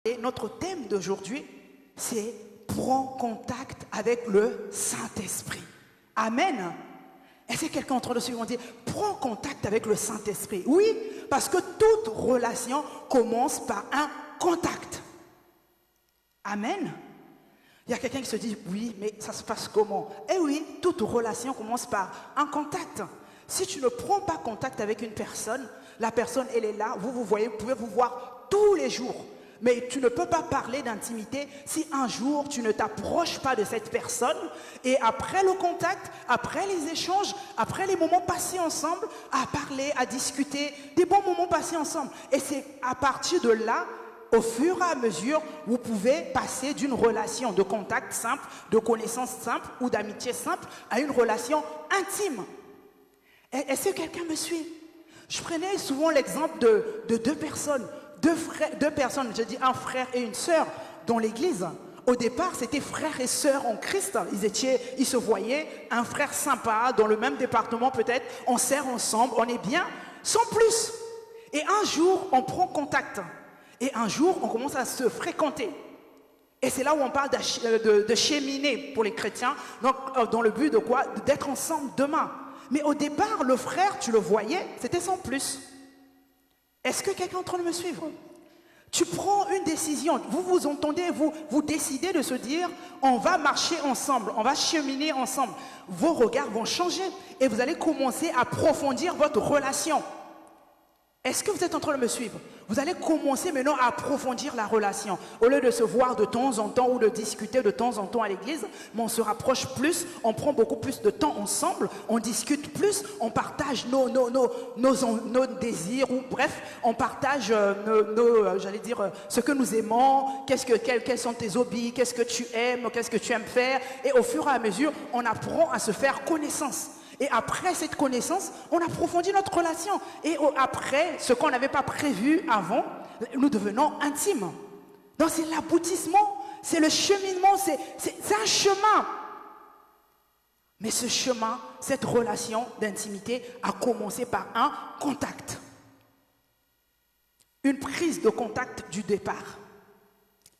Et notre thème d'aujourd'hui, c'est prends contact avec le Saint-Esprit. Amen. Est-ce que quelqu'un entre nous vont dire prends contact avec le Saint-Esprit? Oui, parce que toute relation commence par un contact. Amen. Il y a quelqu'un qui se dit oui, mais ça se passe comment? Eh oui, toute relation commence par un contact. Si tu ne prends pas contact avec une personne, la personne elle est là, vous voyez, vous pouvez vous voir tous les jours. Mais tu ne peux pas parler d'intimité si un jour tu ne t'approches pas de cette personne et après le contact, après les échanges, après les moments passés ensemble, à parler, à discuter, des bons moments passés ensemble. Et c'est à partir de là, au fur et à mesure, vous pouvez passer d'une relation de contact simple, de connaissance simple ou d'amitié simple à une relation intime. Est-ce que quelqu'un me suit? Je prenais souvent l'exemple de deux personnes. Deux personnes, je dis un frère et une sœur dans l'église. Au départ, c'était frères et sœurs en Christ. Ils se voyaient, un frère sympa, dans le même département peut-être. On sert ensemble, on est bien, sans plus. Et un jour, on prend contact. Et un jour, on commence à se fréquenter. Et c'est là où on parle de cheminer pour les chrétiens. Donc, dans le but de quoi? D'être ensemble demain. Mais au départ, le frère, tu le voyais, c'était sans plus. Est-ce que quelqu'un est en train de me suivre? Tu prends une décision, vous vous entendez, vous décidez de se dire, on va marcher ensemble, on va cheminer ensemble. Vos regards vont changer et vous allez commencer à approfondir votre relation. Est-ce que vous êtes en train de me suivre? Vous allez commencer maintenant à approfondir la relation. Au lieu de se voir de temps en temps ou de discuter de temps en temps à l'église, mais on se rapproche plus, on prend beaucoup plus de temps ensemble, on discute plus, on partage nos désirs, ou bref, on partage j'allais dire, ce que nous aimons, quels sont tes hobbies, qu'est-ce que tu aimes, qu'est-ce que tu aimes faire. Et au fur et à mesure, on apprend à se faire connaissance. Et après cette connaissance, on approfondit notre relation. Et après, ce qu'on n'avait pas prévu avant, nous devenons intimes. Donc c'est l'aboutissement, c'est le cheminement, c'est un chemin. Mais ce chemin, cette relation d'intimité a commencé par un contact. Une prise de contact du départ.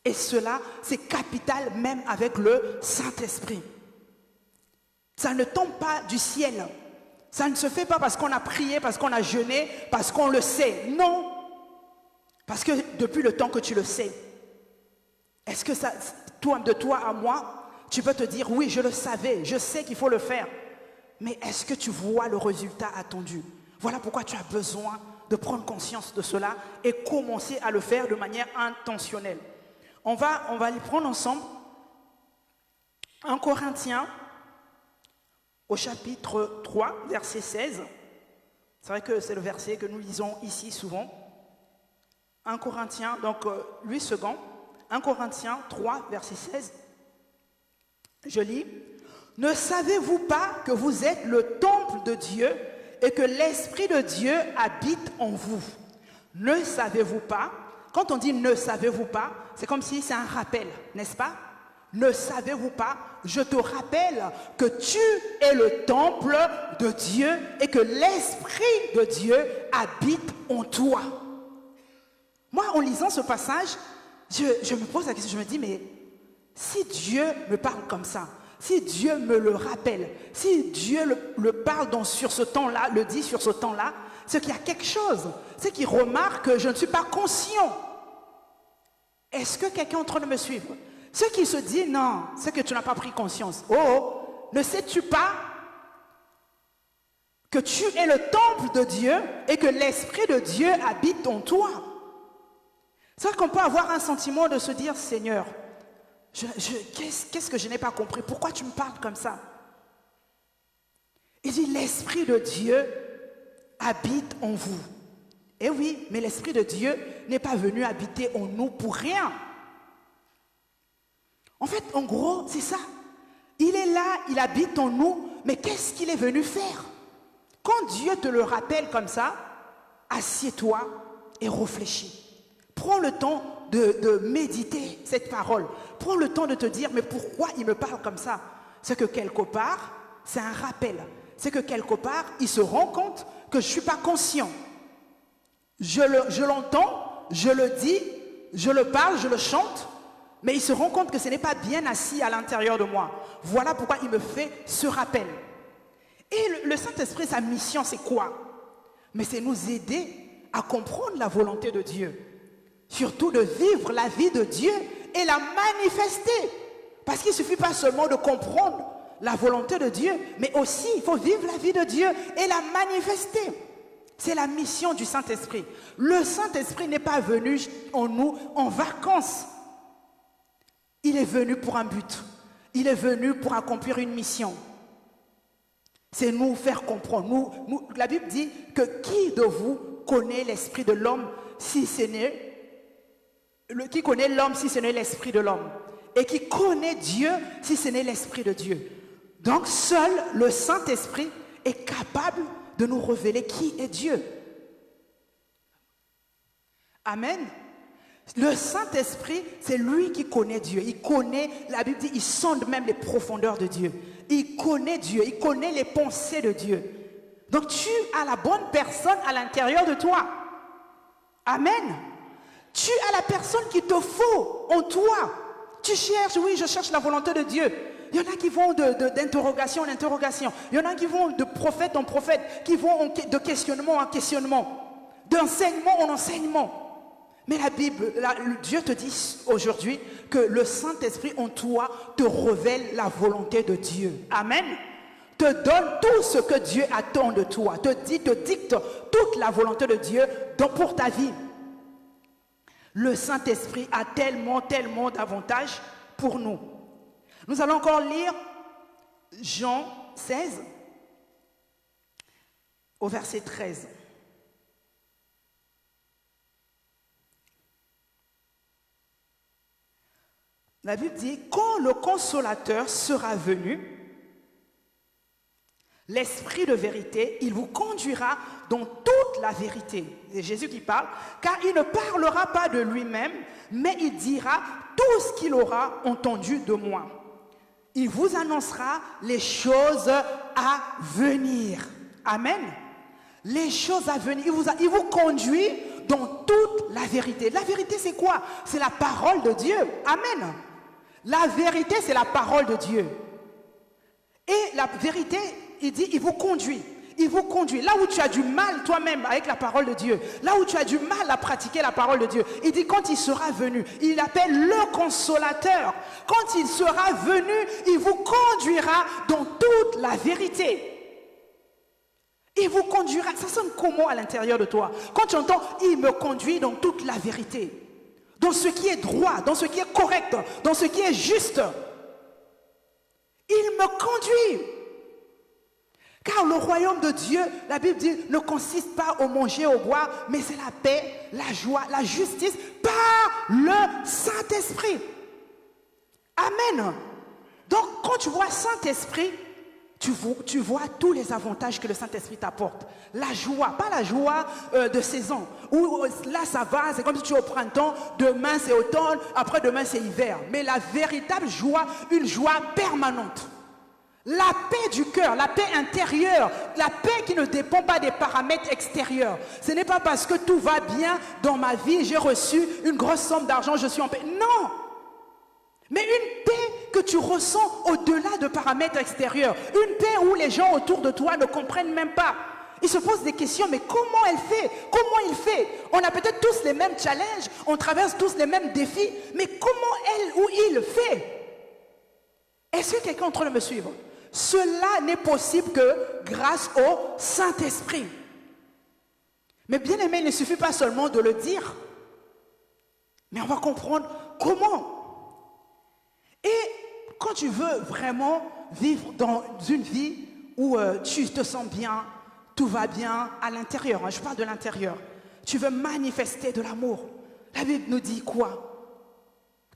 Et cela, c'est capital même avec le Saint-Esprit. Ça ne tombe pas du ciel. Ça ne se fait pas parce qu'on a prié, parce qu'on a jeûné, parce qu'on le sait. Non. Parce que depuis le temps que tu le sais, est-ce que ça, de toi à moi, tu peux te dire, oui, je le savais, je sais qu'il faut le faire. Mais est-ce que tu vois le résultat attendu? Voilà pourquoi tu as besoin de prendre conscience de cela et commencer à le faire de manière intentionnelle. On va les prendre ensemble. 1 Corinthiens, au chapitre 3, verset 16. C'est vrai que c'est le verset que nous lisons ici souvent. 1 Corinthiens, donc 8 secondes. 1 Corinthiens 3, verset 16. Je lis. Ne savez-vous pas que vous êtes le temple de Dieu et que l'Esprit de Dieu habite en vous? Ne savez-vous pas? Quand on dit ne savez-vous pas, c'est comme si c'est un rappel, n'est-ce pas? Ne savez-vous pas? Je te rappelle que tu es le temple de Dieu et que l'Esprit de Dieu habite en toi. Moi, en lisant ce passage, je me pose la question, je me dis, mais si Dieu me parle comme ça, si Dieu me le rappelle, si Dieu le parle sur ce temps-là, le dit sur ce temps-là, c'est qu'il y a quelque chose, c'est qu'il remarque que je ne suis pas conscient. Est-ce que quelqu'un est en train de me suivre? Ceux qui se disent non, c'est que tu n'as pas pris conscience. Oh, ne sais-tu pas que tu es le temple de Dieu et que l'Esprit de Dieu habite en toi? C'est vrai qu'on peut avoir un sentiment de se dire, Seigneur, qu'est-ce que je n'ai pas compris? Pourquoi tu me parles comme ça? Il dit, l'Esprit de Dieu habite en vous. Eh oui, mais l'Esprit de Dieu n'est pas venu habiter en nous pour rien. En fait, en gros, c'est ça. Il est là, il habite en nous, mais qu'est-ce qu'il est venu faire? Quand Dieu te le rappelle comme ça, assieds-toi et réfléchis. Prends le temps de méditer cette parole. Prends le temps de te dire, mais pourquoi il me parle comme ça? C'est que quelque part, c'est un rappel. C'est que quelque part, il se rend compte que je ne suis pas conscient. Je l'entends, je le dis, je le parle, je le chante, mais il se rend compte que ce n'est pas bien assis à l'intérieur de moi. Voilà pourquoi il me fait ce rappel. Et le Saint-Esprit, sa mission, c'est quoi? Mais c'est nous aider à comprendre la volonté de Dieu. Surtout de vivre la vie de Dieu et la manifester. Parce qu'il ne suffit pas seulement de comprendre la volonté de Dieu, mais aussi il faut vivre la vie de Dieu et la manifester. C'est la mission du Saint-Esprit. Le Saint-Esprit n'est pas venu en nous en vacances. Il est venu pour un but. Il est venu pour accomplir une mission. C'est nous faire comprendre. La Bible dit que qui de vous connaît l'esprit de l'homme si ce n'est qui connaît l'homme si ce n'est l'esprit de l'homme, et qui connaît Dieu si ce n'est l'esprit de Dieu. Donc seul le Saint-Esprit est capable de nous révéler qui est Dieu. Amen. Le Saint-Esprit, c'est lui qui connaît Dieu. Il connaît, la Bible dit, il sonde même les profondeurs de Dieu. Il connaît Dieu, il connaît les pensées de Dieu. Donc tu as la bonne personne à l'intérieur de toi. Amen. Tu as la personne qu'il te faut en toi. Tu cherches, oui, je cherche la volonté de Dieu. Il y en a qui vont d'interrogation en interrogation. Il y en a qui vont de prophète en prophète, qui vont de questionnement en questionnement, d'enseignement en enseignement. Mais la Bible, Dieu te dit aujourd'hui que le Saint-Esprit en toi te révèle la volonté de Dieu. Amen. Te donne tout ce que Dieu attend de toi. Te dicte toute la volonté de Dieu pour ta vie. Le Saint-Esprit a tellement, tellement d'avantages pour nous. Nous allons encore lire Jean 16 au verset 13. La Bible dit, quand le Consolateur sera venu, l'Esprit de vérité, il vous conduira dans toute la vérité. C'est Jésus qui parle, car il ne parlera pas de lui-même, mais il dira tout ce qu'il aura entendu de moi. Il vous annoncera les choses à venir. Amen. Les choses à venir. Il vous conduit dans toute la vérité. La vérité, c'est quoi? C'est la parole de Dieu. Amen. La vérité, c'est la parole de Dieu. Et la vérité, il dit, il vous conduit. Il vous conduit. Là où tu as du mal toi-même avec la parole de Dieu, là où tu as du mal à pratiquer la parole de Dieu, il dit quand il sera venu, il appelle le Consolateur. Quand il sera venu, il vous conduira dans toute la vérité. Il vous conduira. Ça sonne comment à l'intérieur de toi? Quand tu entends, il me conduit dans toute la vérité. Dans ce qui est droit, dans ce qui est correct, dans ce qui est juste. Il me conduit. Car le royaume de Dieu, la Bible dit, ne consiste pas au manger, au boire, mais c'est la paix, la joie, la justice par le Saint-Esprit. Amen. Donc, quand tu vois Saint-Esprit, tu vois tous les avantages que le Saint-Esprit t'apporte. La joie, pas la joie de saison. Où là, ça va, c'est comme si tu es au printemps, demain c'est automne, après demain c'est hiver. Mais la véritable joie, une joie permanente. La paix du cœur, la paix intérieure, la paix qui ne dépend pas des paramètres extérieurs. Ce n'est pas parce que tout va bien dans ma vie, j'ai reçu une grosse somme d'argent, je suis en paix. Non! Mais une paix que tu ressens au-delà de paramètres extérieurs. Une paix où les gens autour de toi ne comprennent même pas. Ils se posent des questions, mais comment elle fait? Comment il fait? On a peut-être tous les mêmes challenges, on traverse tous les mêmes défis, mais comment elle ou il fait? Est-ce que quelqu'un est en train de me suivre? Cela n'est possible que grâce au Saint-Esprit. Mais bien aimé, il ne suffit pas seulement de le dire, mais on va comprendre comment. Et quand tu veux vraiment vivre dans une vie où tu te sens bien, tout va bien à l'intérieur, je parle de l'intérieur, tu veux manifester de l'amour. La Bible nous dit quoi?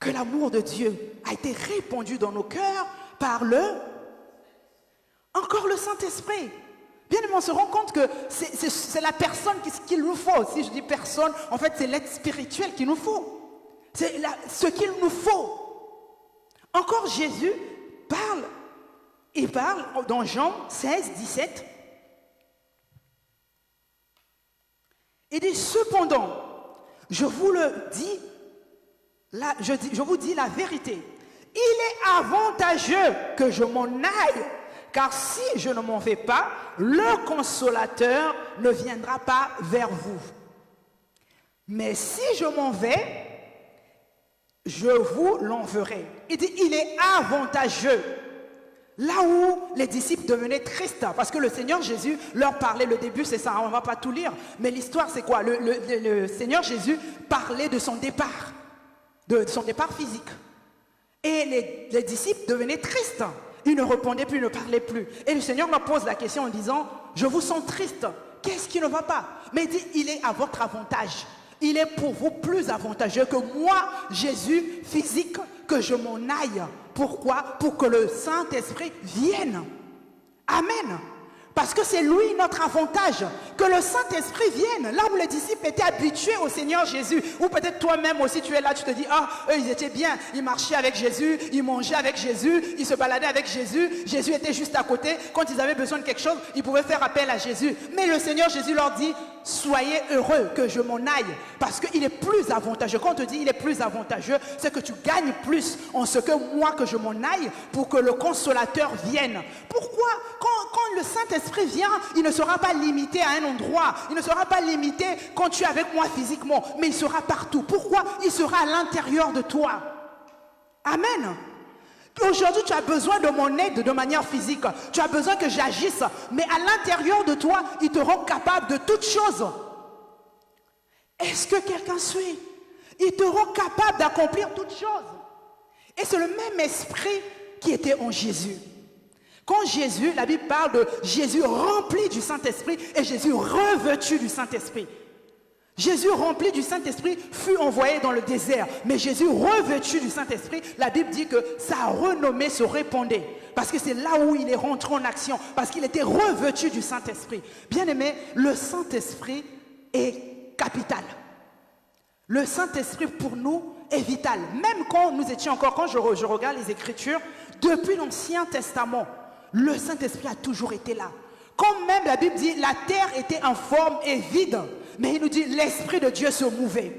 Que l'amour de Dieu a été répandu dans nos cœurs par encore le Saint-Esprit. Bien aimé, on se rend compte que c'est la personne qu'il nous faut. Si je dis personne, en fait c'est l'être spirituel qu'il nous faut. C'est ce qu'il nous faut. Encore Jésus parle, il parle dans Jean 16, 17. Il dit, cependant, je vous le dis là, je vous dis la vérité. Il est avantageux que je m'en aille, car si je ne m'en vais pas, le consolateur ne viendra pas vers vous. Mais si je m'en vais, je vous l'enverrai. Il dit, il est avantageux. Là où les disciples devenaient tristes, parce que le Seigneur Jésus leur parlait, le début c'est ça, on ne va pas tout lire, mais l'histoire c'est quoi? Le Seigneur Jésus parlait de son départ physique. Et les disciples devenaient tristes. Ils ne répondaient plus, ils ne parlaient plus. Et le Seigneur leur pose la question en disant, je vous sens triste, qu'est-ce qui ne va pas? Mais il dit, il est à votre avantage. Il est pour vous plus avantageux que moi, Jésus, physique, que je m'en aille. Pourquoi? Pour que le Saint-Esprit vienne. Amen. Parce que c'est lui notre avantage, que le Saint-Esprit vienne. Là où les disciples étaient habitués au Seigneur Jésus, ou peut-être toi-même aussi tu es là, tu te dis, ah, eux ils étaient bien, ils marchaient avec Jésus, ils mangeaient avec Jésus, ils se baladaient avec Jésus, Jésus était juste à côté, quand ils avaient besoin de quelque chose, ils pouvaient faire appel à Jésus. Mais le Seigneur Jésus leur dit, soyez heureux que je m'en aille, parce qu'il est plus avantageux. Quand on te dit il est plus avantageux, c'est que tu gagnes plus en ce que moi que je m'en aille, pour que le consolateur vienne. Pourquoi? Quand le Saint-Esprit vient, il ne sera pas limité à un endroit, il ne sera pas limité quand tu es avec moi physiquement, mais il sera partout. Pourquoi? Il sera à l'intérieur de toi. Amen. Aujourd'hui, tu as besoin de mon aide de manière physique. Tu as besoin que j'agisse. Mais à l'intérieur de toi, il te rend capable de toutes choses. Est-ce que quelqu'un suit? Il te rend capable d'accomplir toutes choses. Et c'est le même esprit qui était en Jésus. Quand Jésus, la Bible parle de Jésus rempli du Saint-Esprit et Jésus revêtu du Saint-Esprit. Jésus rempli du Saint-Esprit fut envoyé dans le désert. Mais Jésus revêtu du Saint-Esprit, la Bible dit que sa renommée se répandait. Parce que c'est là où il est rentré en action. Parce qu'il était revêtu du Saint-Esprit. Bien-aimé, le Saint-Esprit est capital. Le Saint-Esprit pour nous est vital. Même quand nous étions encore, quand je regarde les Écritures, depuis l'Ancien Testament, le Saint-Esprit a toujours été là. Comme même la Bible dit, la terre était informe et vide. Mais il nous dit, l'Esprit de Dieu se mouvait.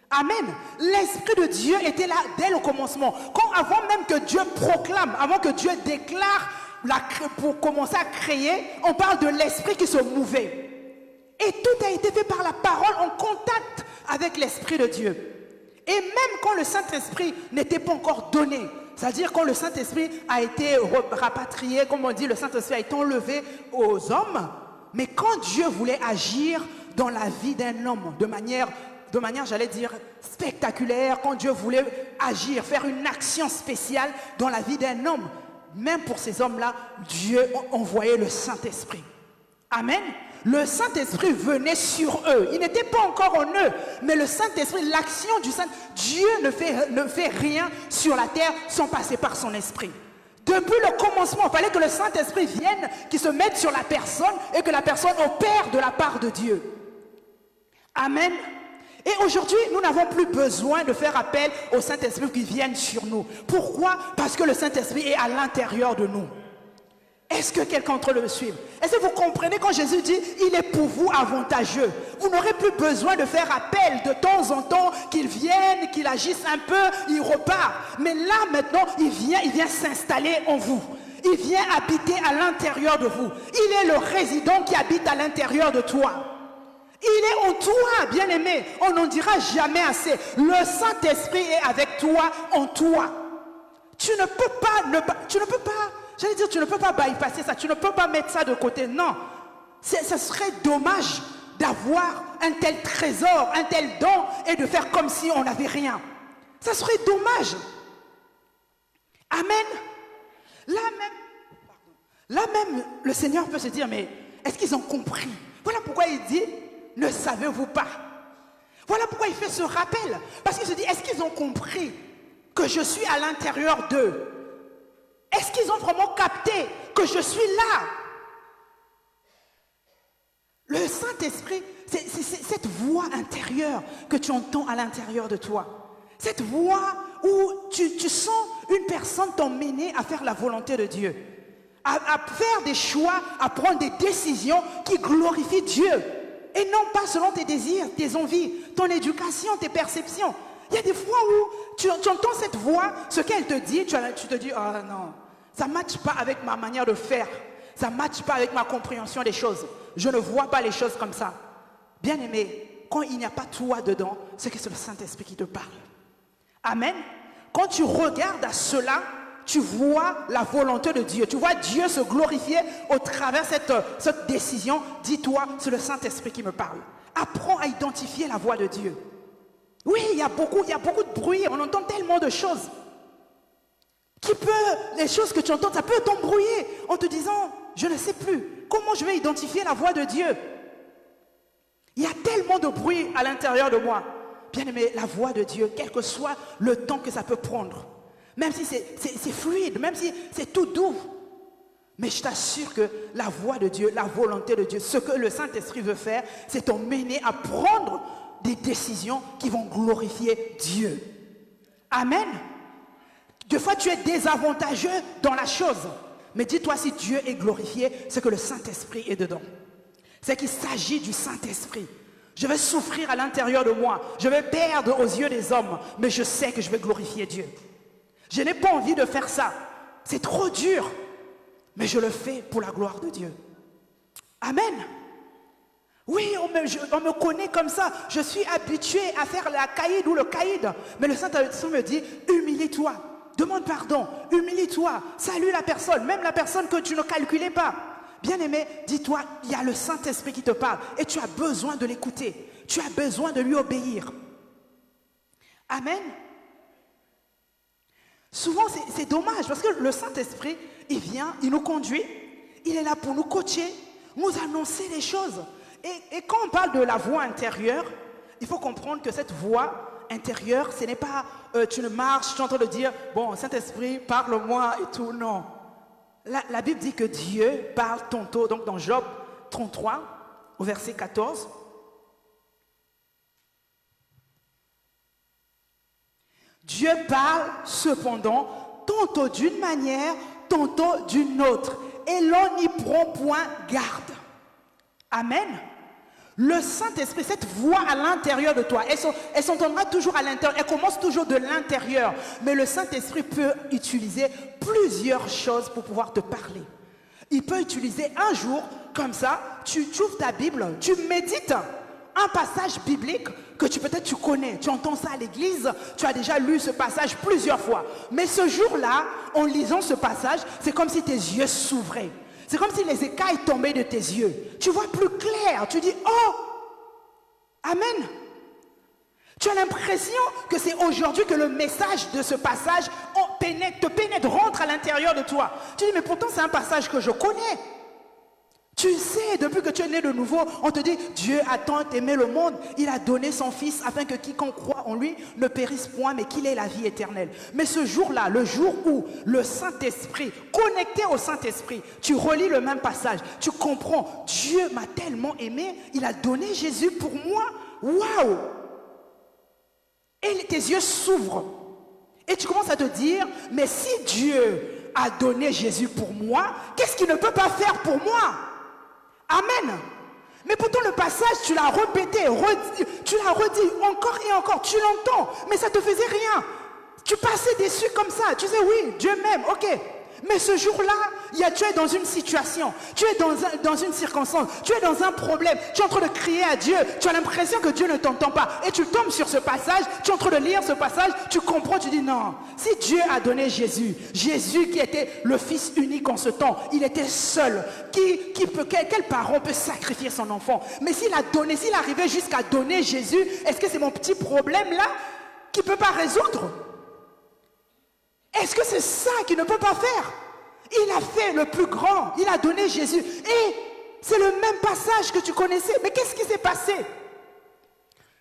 Amen. L'Esprit de Dieu était là dès le commencement. Quand avant même que Dieu proclame, avant que Dieu déclare pour commencer à créer, on parle de l'Esprit qui se mouvait. Et tout a été fait par la parole en contact avec l'Esprit de Dieu. Et même quand le Saint-Esprit n'était pas encore donné, c'est-à-dire quand le Saint-Esprit a été rapatrié, comme on dit, le Saint-Esprit a été enlevé aux hommes, mais quand Dieu voulait agir dans la vie d'un homme de manière, j'allais dire, spectaculaire, quand Dieu voulait agir, faire une action spéciale dans la vie d'un homme, même pour ces hommes-là, Dieu envoyait le Saint-Esprit. Amen. Le Saint-Esprit venait sur eux. Il n'était pas encore en eux, mais le Saint-Esprit, l'action du Saint, Dieu ne fait rien sur la terre sans passer par son Esprit. Depuis le commencement, il fallait que le Saint-Esprit vienne, qu'il se mette sur la personne et que la personne opère de la part de Dieu. Amen. Et aujourd'hui, nous n'avons plus besoin de faire appel au Saint-Esprit qui vienne sur nous. Pourquoi? Parce que le Saint-Esprit est à l'intérieur de nous. Est-ce que quelqu'un entre le suit? Est-ce que vous comprenez quand Jésus dit il est pour vous avantageux? Vous n'aurez plus besoin de faire appel de temps en temps, qu'il vienne, qu'il agisse un peu, il repart. Mais là maintenant, il vient s'installer en vous. Il vient habiter à l'intérieur de vous. Il est le résident qui habite à l'intérieur de toi. Il est en toi, bien-aimé. On n'en dira jamais assez. Le Saint-Esprit est avec toi, en toi. Tu ne peux pas, j'allais dire, tu ne peux pas bypasser ça, tu ne peux pas mettre ça de côté. Non, ça serait dommage d'avoir un tel trésor, un tel don et de faire comme si on n'avait rien. Ça serait dommage. Amen. Là même, le Seigneur peut se dire, mais est-ce qu'ils ont compris? Voilà pourquoi il dit, ne savez-vous pas? Voilà pourquoi il fait ce rappel. Parce qu'il se dit, est-ce qu'ils ont compris que je suis à l'intérieur d'eux? Est-ce qu'ils ont vraiment capté que je suis là? Le Saint-Esprit, c'est cette voix intérieure que tu entends à l'intérieur de toi. Cette voix où tu sens une personne t'emmener à faire la volonté de Dieu. À faire des choix, à prendre des décisions qui glorifient Dieu. Et non pas selon tes désirs, tes envies, ton éducation, tes perceptions. Il y a des fois où tu entends cette voix, ce qu'elle te dit, tu te dis, ah non, ça ne matche pas avec ma manière de faire. Ça ne matche pas avec ma compréhension des choses. Je ne vois pas les choses comme ça. Bien-aimé, quand il n'y a pas toi dedans, c'est que c'est le Saint-Esprit qui te parle. Amen. Quand tu regardes à cela, tu vois la volonté de Dieu. Tu vois Dieu se glorifier au travers de cette décision. Dis-toi, c'est le Saint-Esprit qui me parle. Apprends à identifier la voix de Dieu. Oui, il y a beaucoup de bruit. On entend tellement de choses. Les choses que tu entends, ça peut t'embrouiller en te disant, je ne sais plus. Comment je vais identifier la voix de Dieu? Il y a tellement de bruit à l'intérieur de moi. Bien-aimé, la voix de Dieu, quel que soit le temps que ça peut prendre, même si c'est fluide, même si c'est tout doux, mais je t'assure que la voix de Dieu, la volonté de Dieu, ce que le Saint-Esprit veut faire, c'est t'emmener à prendre des décisions qui vont glorifier Dieu. Amen. Des fois, tu es désavantageux dans la chose, mais dis-toi, si Dieu est glorifié, c'est que le Saint-Esprit est dedans. C'est qu'il s'agit du Saint-Esprit. Je vais souffrir à l'intérieur de moi. Je vais perdre aux yeux des hommes. Mais je sais que je vais glorifier Dieu. Je n'ai pas envie de faire ça. C'est trop dur. Mais je le fais pour la gloire de Dieu. Amen. Oui, on me connaît comme ça. Je suis habitué à faire la caïd ou le caïd. Mais le Saint-Esprit me dit, humilie-toi. Demande pardon. Humilie-toi. Salue la personne. Même la personne que tu ne calculais pas. Bien-aimé, dis-toi, il y a le Saint-Esprit qui te parle et tu as besoin de l'écouter. Tu as besoin de lui obéir. Amen. Souvent, c'est dommage parce que le Saint-Esprit, il vient, il nous conduit, il est là pour nous coacher, nous annoncer les choses. Et quand on parle de la voix intérieure, il faut comprendre que cette voix intérieure, ce n'est pas tu ne marches, tu es en train de dire, bon, Saint-Esprit, parle-moi et tout, non. La Bible dit que Dieu parle tantôt, donc dans Job 33, au verset 14. Dieu parle cependant tantôt d'une manière, tantôt d'une autre, et l'on n'y prend point garde. Amen. Le Saint-Esprit, cette voix à l'intérieur de toi, elle s'entendra toujours à l'intérieur, elle commence toujours de l'intérieur. Mais le Saint-Esprit peut utiliser plusieurs choses pour pouvoir te parler. Il peut utiliser un jour, comme ça, tu ouvres ta Bible, tu médites un passage biblique que peut-être tu connais. Tu entends ça à l'église, tu as déjà lu ce passage plusieurs fois. Mais ce jour-là, en lisant ce passage, c'est comme si tes yeux s'ouvraient. C'est comme si les écailles tombaient de tes yeux. Tu vois plus clair. Tu dis, oh, amen. Tu as l'impression que c'est aujourd'hui que le message de ce passage te pénètre, rentre à l'intérieur de toi. Tu dis, mais pourtant c'est un passage que je connais. Tu sais, depuis que tu es né de nouveau, on te dit, Dieu a tant aimé le monde, il a donné son Fils afin que quiconque croit en lui ne périsse point, mais qu'il ait la vie éternelle. Mais ce jour-là, le jour où le Saint-Esprit, connecté au Saint-Esprit, tu relis le même passage, tu comprends, Dieu m'a tellement aimé, il a donné Jésus pour moi. Waouh! Et tes yeux s'ouvrent. Et tu commences à te dire, mais si Dieu a donné Jésus pour moi, qu'est-ce qu'il ne peut pas faire pour moi? Amen. Mais pourtant le passage, tu l'as répété, tu l'as redit encore et encore, tu l'entends, mais ça ne te faisait rien. Tu passais dessus comme ça, tu disais oui, Dieu m'aime, ok. Mais ce jour-là, tu es dans une situation, tu es dans une circonstance, tu es dans un problème, tu es en train de crier à Dieu, tu as l'impression que Dieu ne t'entend pas. Et tu tombes sur ce passage, tu es en train de lire ce passage, tu comprends, tu dis non. Si Dieu a donné Jésus, Jésus qui était le Fils unique en ce temps, il était seul. Quel parent peut sacrifier son enfant? Mais s'il arrivait jusqu'à donner Jésus, est-ce que c'est mon petit problème là qui ne peut pas résoudre? Est-ce que c'est ça qu'il ne peut pas faire? Il a fait le plus grand. Il a donné Jésus. Et c'est le même passage que tu connaissais. Mais qu'est-ce qui s'est passé?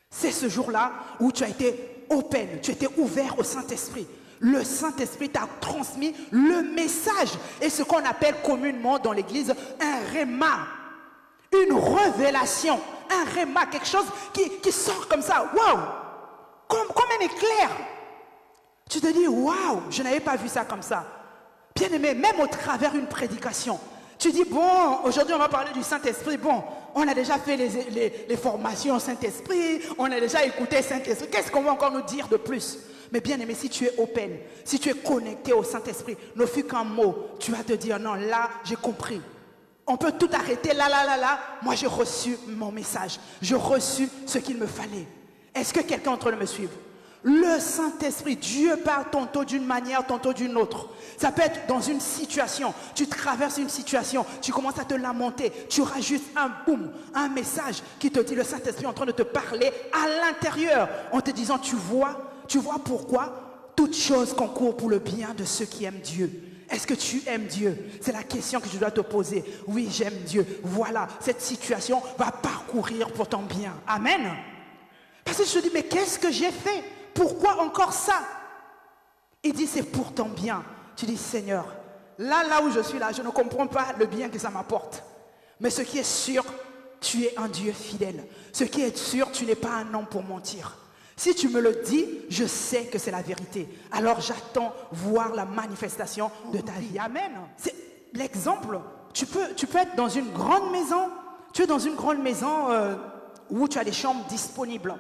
C'est ce jour-là où tu as été open, tu étais ouvert au Saint-Esprit. Le Saint-Esprit t'a transmis le message. Et ce qu'on appelle communément dans l'église un réma. Une révélation. Un réma, quelque chose qui sort comme ça. Waouh! Comme un éclair. Tu te dis, waouh, je n'avais pas vu ça comme ça. Bien aimé, même au travers d'une prédication, Tu dis, bon, aujourd'hui on va parler du Saint-Esprit. Bon, on a déjà fait les formations Saint-Esprit, on a déjà écouté Saint-Esprit. Qu'est-ce qu'on va encore nous dire de plus? Mais bien aimé, si tu es open, si tu es connecté au Saint-Esprit, ne fût qu'un mot, tu vas te dire, non, là, j'ai compris. On peut tout arrêter, là, moi j'ai reçu mon message. J'ai reçu ce qu'il me fallait. Est-ce que quelqu'un est en train de me suivre? Le Saint-Esprit, Dieu parle tantôt d'une manière, tantôt d'une autre. Ça peut être dans une situation, tu traverses une situation, tu commences à te lamenter, tu auras juste un boum, un message qui te dit, le Saint-Esprit est en train de te parler à l'intérieur, en te disant, tu vois pourquoi toute chose concourt pour le bien de ceux qui aiment Dieu. Est-ce que tu aimes Dieu? C'est la question que je dois te poser. Oui, j'aime Dieu. Voilà, cette situation va parcourir pour ton bien. Amen. Parce que je te dis, mais qu'est-ce que j'ai fait? Pourquoi encore ça? Il dit, c'est pour ton bien. Tu dis, Seigneur, là où je suis là, je ne comprends pas le bien que ça m'apporte. Mais ce qui est sûr, tu es un Dieu fidèle. Ce qui est sûr, tu n'es pas un homme pour mentir. Si tu me le dis, je sais que c'est la vérité. Alors j'attends voir la manifestation de ta vie. Amen. C'est l'exemple. Tu peux être dans une grande maison. Tu es dans une grande maison où tu as des chambres disponibles.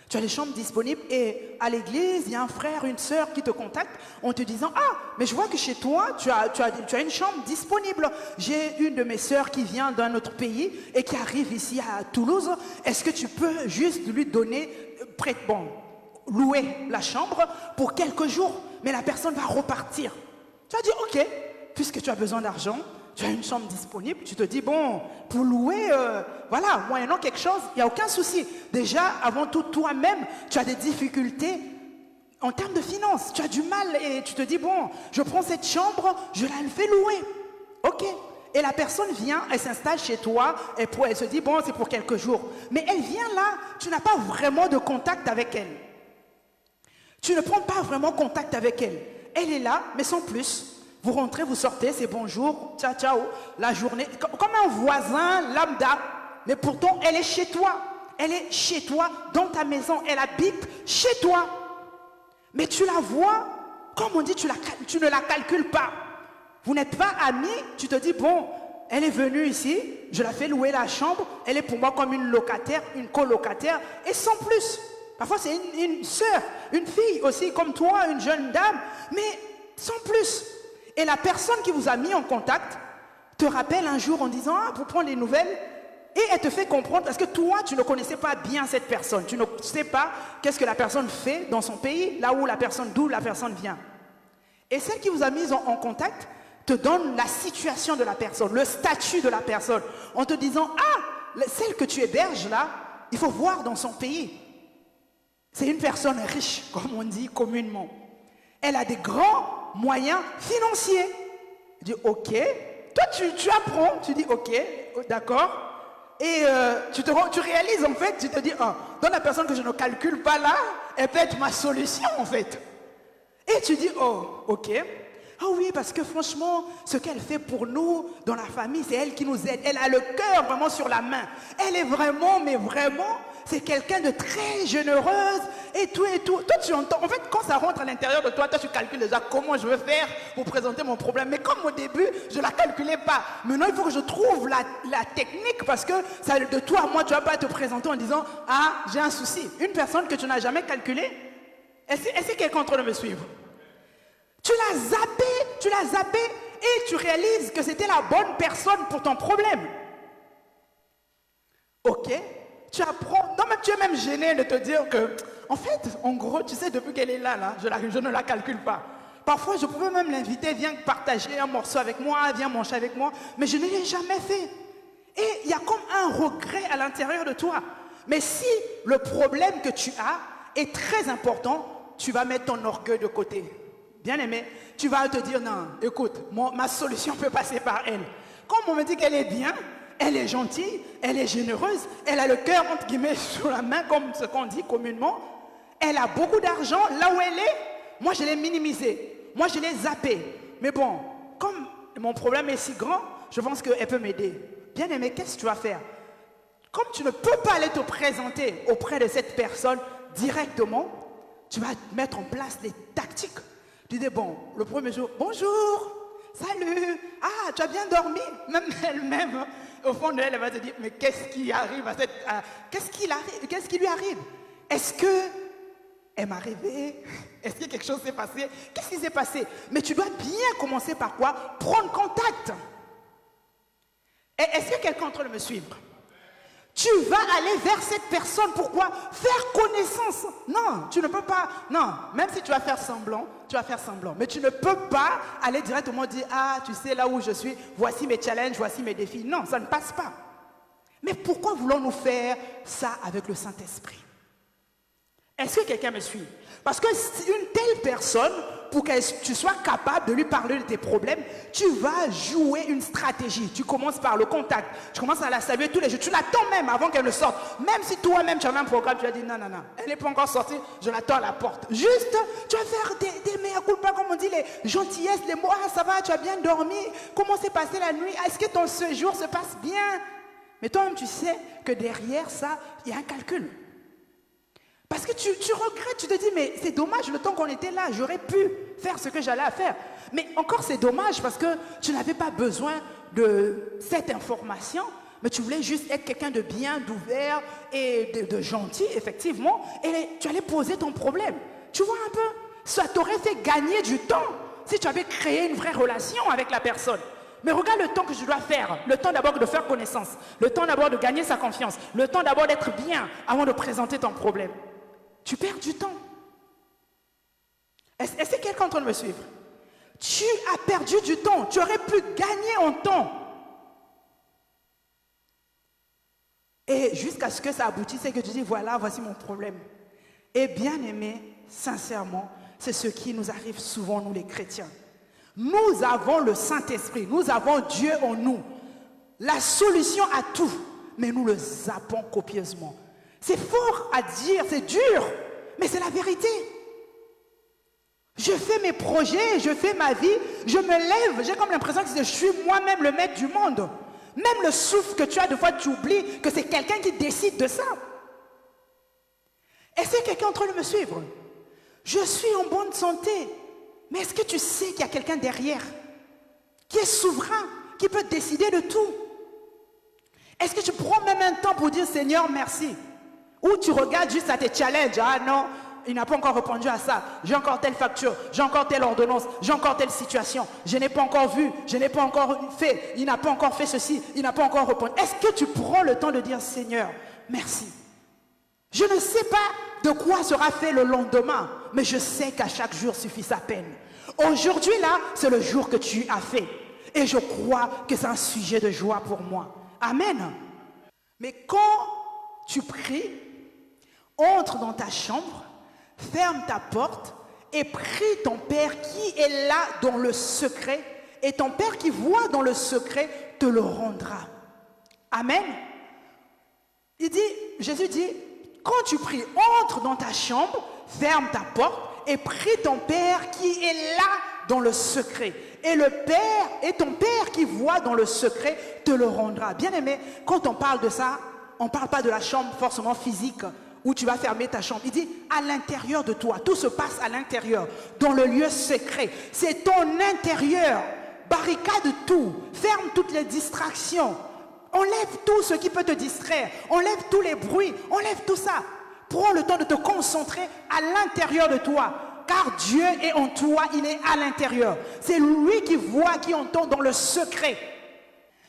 Tu as des chambres disponibles et à l'église, il y a un frère, une sœur qui te contacte en te disant, ah, mais je vois que chez toi, tu as une chambre disponible. J'ai une de mes sœurs qui vient d'un autre pays et qui arrive ici à Toulouse. Est-ce que tu peux juste lui donner, louer la chambre pour quelques jours? Mais la personne va repartir. Tu vas dire, ok, puisque tu as besoin d'argent, tu as une chambre disponible, tu te dis, bon, pour louer, voilà, moyennant quelque chose, il n'y a aucun souci. Déjà, avant tout, toi-même, tu as des difficultés en termes de finances. Tu as du mal et tu te dis, bon, je prends cette chambre, je la fais louer. Ok. Et la personne vient, elle s'installe chez toi, et elle se dit, bon, c'est pour quelques jours. Mais elle vient là, tu n'as pas vraiment de contact avec elle. Tu ne prends pas vraiment contact avec elle. Elle est là, mais sans plus. Vous rentrez, vous sortez, c'est bonjour, ciao, ciao, la journée. Comme un voisin lambda. Mais pourtant, elle est chez toi. Elle est chez toi, dans ta maison. Elle habite chez toi. Mais tu la vois, comme on dit, tu ne la calcules pas. Vous n'êtes pas amis, tu te dis, bon, elle est venue ici, je la fais louer la chambre, elle est pour moi comme une locataire, une colocataire, et sans plus. Parfois, c'est une sœur, une fille aussi, comme toi, une jeune dame, mais sans plus. Et la personne qui vous a mis en contact te rappelle un jour en disant, ah, pour prendre des nouvelles, et elle te fait comprendre, parce que toi, tu ne connaissais pas bien cette personne, tu ne sais pas qu'est-ce que la personne fait dans son pays, là où d'où la personne vient. Et celle qui vous a mis en contact te donne la situation de la personne, le statut de la personne, en te disant, ah, celle que tu héberges là, il faut voir dans son pays. C'est une personne riche, comme on dit communément. Elle a des grands moyens financiers. Tu dis, ok. Toi, tu apprends, tu dis, ok, d'accord. Et tu réalises, en fait, tu te dis, dans la personne que je ne calcule pas là, elle peut être ma solution, en fait. Et tu dis, oh, ok. Ah oui, parce que franchement, ce qu'elle fait pour nous, dans la famille, c'est elle qui nous aide. Elle a le cœur vraiment sur la main. Elle est vraiment, mais vraiment, c'est quelqu'un de très généreuse et tout et tout. Toi, tu entends. En fait, quand ça rentre à l'intérieur de toi, tu calcules déjà comment je veux faire pour présenter mon problème. Mais comme au début, je ne la calculais pas. Maintenant, il faut que je trouve la technique parce que ça, de toi à moi, tu ne vas pas te présenter en disant, ah, j'ai un souci. Une personne que tu n'as jamais calculée, est-ce que quelqu'un est en train de me suivre? Tu l'as zappé et tu réalises que c'était la bonne personne pour ton problème. Ok, tu apprends, non mais tu es même gêné de te dire que, en fait, en gros, tu sais, depuis qu'elle est là, je ne la calcule pas. Parfois, je pouvais même l'inviter, viens partager un morceau avec moi, viens manger avec moi, mais je ne l'ai jamais fait. Et il y a comme un regret à l'intérieur de toi. Mais si le problème que tu as est très important, tu vas mettre ton orgueil de côté. Bien aimé, tu vas te dire, non, écoute, ma solution peut passer par elle. Comme on me dit qu'elle est bien, elle est gentille, elle est généreuse, elle a le cœur, entre guillemets, sur la main, comme ce qu'on dit communément. Elle a beaucoup d'argent, là où elle est, moi je l'ai minimisée, moi je l'ai zappée. Mais bon, comme mon problème est si grand, je pense qu'elle peut m'aider. Bien aimé, qu'est-ce que tu vas faire? Comme tu ne peux pas aller te présenter auprès de cette personne directement, tu vas mettre en place des tactiques. Tu dis, bon, le premier jour, bonjour, salut, ah, tu as bien dormi? Même elle-même, au fond de elle, elle va te dire, mais qu'est-ce qui arrive à cette... qu'est-ce qui lui arrive? Est-ce que elle m'a rêvé? Est-ce que quelque chose s'est passé? Qu'est-ce qui s'est passé? Mais tu dois bien commencer par quoi? Prendre contact. Est-ce que quelqu'un est en train de me suivre? Tu vas aller vers cette personne. Pourquoi? Faire connaissance. Non, tu ne peux pas. Non, même si tu vas faire semblant, tu vas faire semblant. Mais tu ne peux pas aller directement dire, ah, tu sais là où je suis, voici mes challenges, voici mes défis. Non, ça ne passe pas. Mais pourquoi voulons-nous faire ça avec le Saint-Esprit? Est-ce que quelqu'un me suit? Parce que une telle personne, pour que tu sois capable de lui parler de tes problèmes, tu vas jouer une stratégie. Tu commences par le contact. Tu commences à la saluer tous les jours. Tu l'attends même avant qu'elle ne sorte. Même si toi-même tu avais un programme, tu vas dire non, non, non, elle n'est pas encore sortie, je l'attends à la porte. Juste, tu vas faire des mea culpa, comme on dit, les gentillesses, les mots, ah ça va, tu as bien dormi, comment s'est passé la nuit, est-ce que ton séjour se passe bien? Mais toi-même tu sais que derrière ça, il y a un calcul. Parce que tu regrettes, tu te dis, mais c'est dommage, le temps qu'on était là, j'aurais pu faire ce que j'allais faire. Mais encore c'est dommage parce que tu n'avais pas besoin de cette information, mais tu voulais juste être quelqu'un de bien, d'ouvert et de gentil, effectivement, et tu allais poser ton problème. Tu vois un peu? Ça t'aurait fait gagner du temps si tu avais créé une vraie relation avec la personne. Mais regarde le temps que je dois faire, le temps d'abord de faire connaissance, le temps d'abord de gagner sa confiance, le temps d'abord d'être bien avant de présenter ton problème. Tu perds du temps. Est-ce que quelqu'un est en train de me suivre? Tu as perdu du temps. Tu aurais pu gagner en temps. Et jusqu'à ce que ça aboutisse et que tu dis, voilà, voici mon problème. Et bien aimé, sincèrement, c'est ce qui nous arrive souvent, nous les chrétiens. Nous avons le Saint-Esprit, nous avons Dieu en nous. La solution à tout, mais nous le zappons copieusement. C'est fort à dire, c'est dur, mais c'est la vérité. Je fais mes projets, je fais ma vie, je me lève, j'ai comme l'impression que je suis moi-même le maître du monde. Même le souffle que tu as, des fois tu oublies que c'est quelqu'un qui décide de ça. Est-ce que quelqu'un est en train de me suivre? Je suis en bonne santé, mais est-ce que tu sais qu'il y a quelqu'un derrière qui est souverain, qui peut décider de tout? Est-ce que tu prends même un temps pour dire Seigneur merci? Ou tu regardes juste à tes challenges, ah non, il n'a pas encore répondu à ça, j'ai encore telle facture, j'ai encore telle ordonnance, j'ai encore telle situation, je n'ai pas encore vu, je n'ai pas encore fait, il n'a pas encore fait ceci, il n'a pas encore répondu. Est-ce que tu prends le temps de dire Seigneur, merci? Je ne sais pas de quoi sera fait le lendemain, mais je sais qu'à chaque jour suffit sa peine. Aujourd'hui là, c'est le jour que tu as fait. Et je crois que c'est un sujet de joie pour moi. Amen. Mais quand tu pries, entre dans ta chambre, ferme ta porte et prie ton Père qui est là dans le secret. Et ton Père qui voit dans le secret te le rendra. Amen. Jésus dit, quand tu pries, entre dans ta chambre, ferme ta porte et prie ton Père qui est là dans le secret. Et le Père, et ton Père qui voit dans le secret te le rendra. Bien aimé, quand on parle de ça, on ne parle pas de la chambre forcément physique où tu vas fermer ta chambre. Il dit à l'intérieur de toi. Tout se passe à l'intérieur, dans le lieu secret. C'est ton intérieur. Barricade tout. Ferme toutes les distractions. Enlève tout ce qui peut te distraire. Enlève tous les bruits. Enlève tout ça. Prends le temps de te concentrer à l'intérieur de toi. Car Dieu est en toi, il est à l'intérieur. C'est lui qui voit, qui entend dans le secret.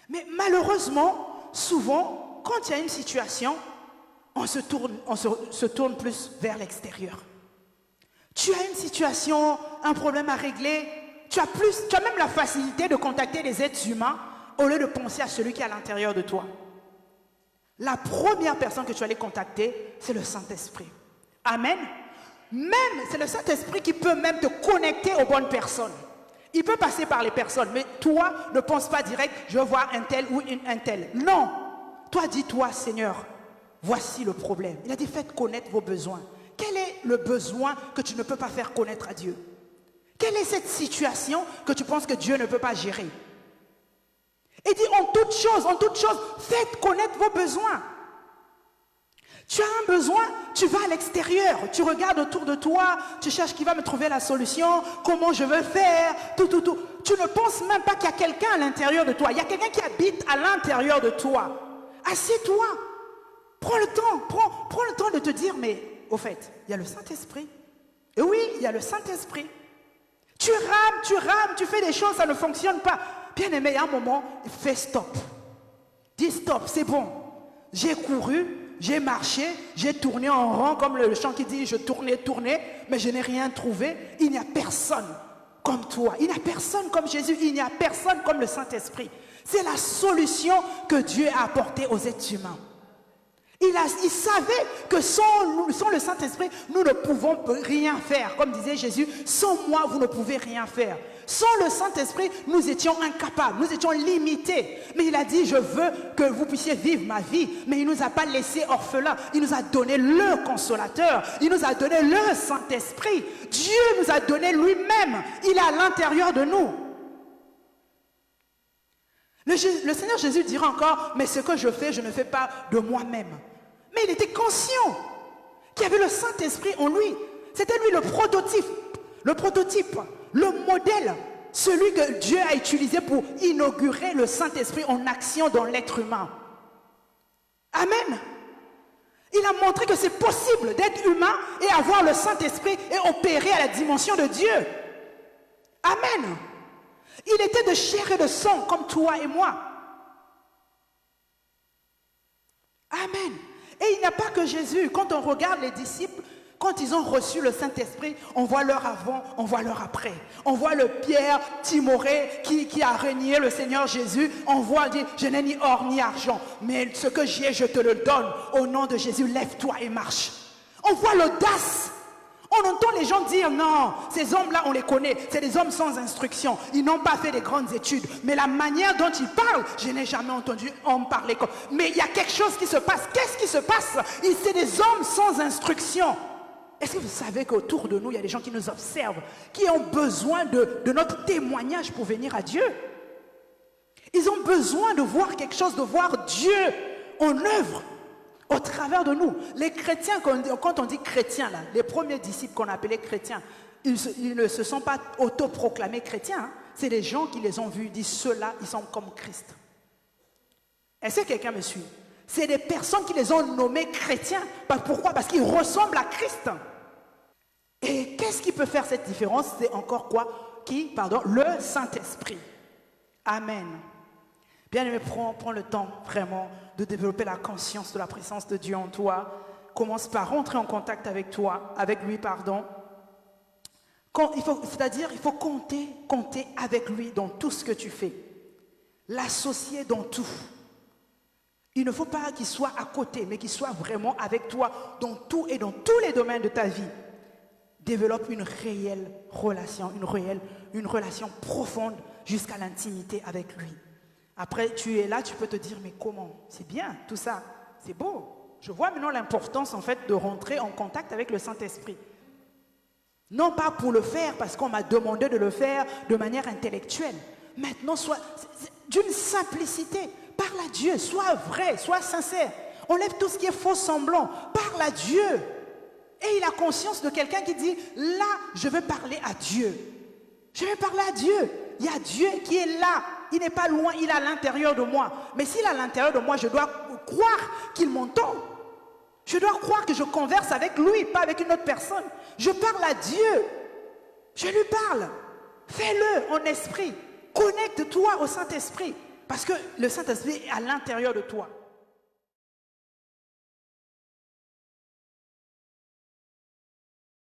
Mais malheureusement, souvent, quand il y a une situation, on se tourne plus vers l'extérieur. Tu as une situation, un problème à régler, tu as même la facilité de contacter les êtres humains au lieu de penser à celui qui est à l'intérieur de toi. La première personne que tu vas aller contacter, c'est le Saint-Esprit. Amen. Même, c'est le Saint-Esprit qui peut même te connecter aux bonnes personnes. Il peut passer par les personnes, mais toi, ne pense pas direct, je veux voir un tel ou un tel. Non. Toi, dis-toi, Seigneur, voici le problème. Il a dit, faites connaître vos besoins. Quel est le besoin que tu ne peux pas faire connaître à Dieu? Quelle est cette situation que tu penses que Dieu ne peut pas gérer? Et dit, en toute chose, faites connaître vos besoins. Tu as un besoin, tu vas à l'extérieur, tu regardes autour de toi, tu cherches qui va me trouver la solution, comment je veux faire, tout. Tu ne penses même pas qu'il y a quelqu'un à l'intérieur de toi. Il y a quelqu'un qui habite à l'intérieur de toi. Assieds-toi. Prends le temps de te dire, mais au fait, il y a le Saint-Esprit. Et oui, il y a le Saint-Esprit. Tu rames, tu fais des choses, ça ne fonctionne pas. Bien aimé, à un moment, fais stop. Dis stop, c'est bon. J'ai couru. J'ai marché, j'ai tourné en rond, comme le chant qui dit, je tournais, mais je n'ai rien trouvé. Il n'y a personne comme toi. Il n'y a personne comme Jésus. Il n'y a personne comme le Saint-Esprit. C'est la solution que Dieu a apportée aux êtres humains. Il savait que sans le Saint-Esprit, nous ne pouvons rien faire. Comme disait Jésus, sans moi, vous ne pouvez rien faire. Sans le Saint-Esprit, nous étions incapables, nous étions limités. Mais il a dit, je veux que vous puissiez vivre ma vie. Mais il ne nous a pas laissés orphelins. Il nous a donné le consolateur. Il nous a donné le Saint-Esprit. Dieu nous a donné lui-même. Il est à l'intérieur de nous. Le Seigneur Jésus dira encore, mais ce que je fais, je ne fais pas de moi-même. Mais il était conscient qu'il y avait le Saint-Esprit en lui. C'était lui le prototype, le modèle, celui que Dieu a utilisé pour inaugurer le Saint-Esprit en action dans l'être humain. Amen. Il a montré que c'est possible d'être humain et avoir le Saint-Esprit et opérer à la dimension de Dieu. Amen. Il était de chair et de sang comme toi et moi. Amen. Et il n'y a pas que Jésus. Quand on regarde les disciples, quand ils ont reçu le Saint-Esprit, on voit leur avant, on voit leur après. On voit le Pierre timoré qui a régné le Seigneur Jésus. On voit dire, je n'ai ni or ni argent, mais ce que j'ai, je te le donne. Au nom de Jésus, lève-toi et marche. On voit l'audace. On entend les gens dire, non, ces hommes-là, on les connaît. C'est des hommes sans instruction. Ils n'ont pas fait des grandes études. Mais la manière dont ils parlent, je n'ai jamais entendu en parler comme. Mais il y a quelque chose qui se passe. Qu'est-ce qui se passe? C'est des hommes sans instruction. Est-ce que vous savez qu'autour de nous, il y a des gens qui nous observent, qui ont besoin de notre témoignage pour venir à Dieu? Ils ont besoin de voir quelque chose, de voir Dieu en œuvre au travers de nous. Les chrétiens, quand on dit chrétiens, là, les premiers disciples qu'on appelait chrétiens, ils ne se sont pas autoproclamés chrétiens. Hein. C'est les gens qui les ont vus, disent ceux-là, ils sont comme Christ. Est-ce que quelqu'un me suit? C'est des personnes qui les ont nommés chrétiens. Pourquoi? Parce qu'ils ressemblent à Christ. Et qu'est-ce qui peut faire cette différence? C'est encore quoi? Le Saint-Esprit. Amen. Bien aimé, prends le temps vraiment de développer la conscience de la présence de Dieu en toi. Commence par rentrer en contact avec lui. C'est-à-dire, il faut compter avec lui dans tout ce que tu fais. L'associer dans tout. Il ne faut pas qu'il soit à côté, mais qu'il soit vraiment avec toi dans tout et dans tous les domaines de ta vie. Développe une réelle relation, une relation profonde jusqu'à l'intimité avec lui. Après, tu es là, tu peux te dire, mais comment? C'est bien, tout ça, c'est beau. Je vois maintenant l'importance, en fait, de rentrer en contact avec le Saint-Esprit. Non pas pour le faire, parce qu'on m'a demandé de le faire de manière intellectuelle. Maintenant, sois d'une simplicité. Parle à Dieu, sois vrai, sois sincère. Enlève tout ce qui est faux semblant. Parle à Dieu. Et il a conscience de quelqu'un qui dit, là, je veux parler à Dieu. Je vais parler à Dieu. Il y a Dieu qui est là. Il n'est pas loin, il est à l'intérieur de moi. Mais s'il est à l'intérieur de moi, je dois croire qu'il m'entend. Je dois croire que je converse avec lui, pas avec une autre personne. Je parle à Dieu. Je lui parle. Fais-le en esprit. Connecte-toi au Saint-Esprit. Parce que le Saint-Esprit est à l'intérieur de toi.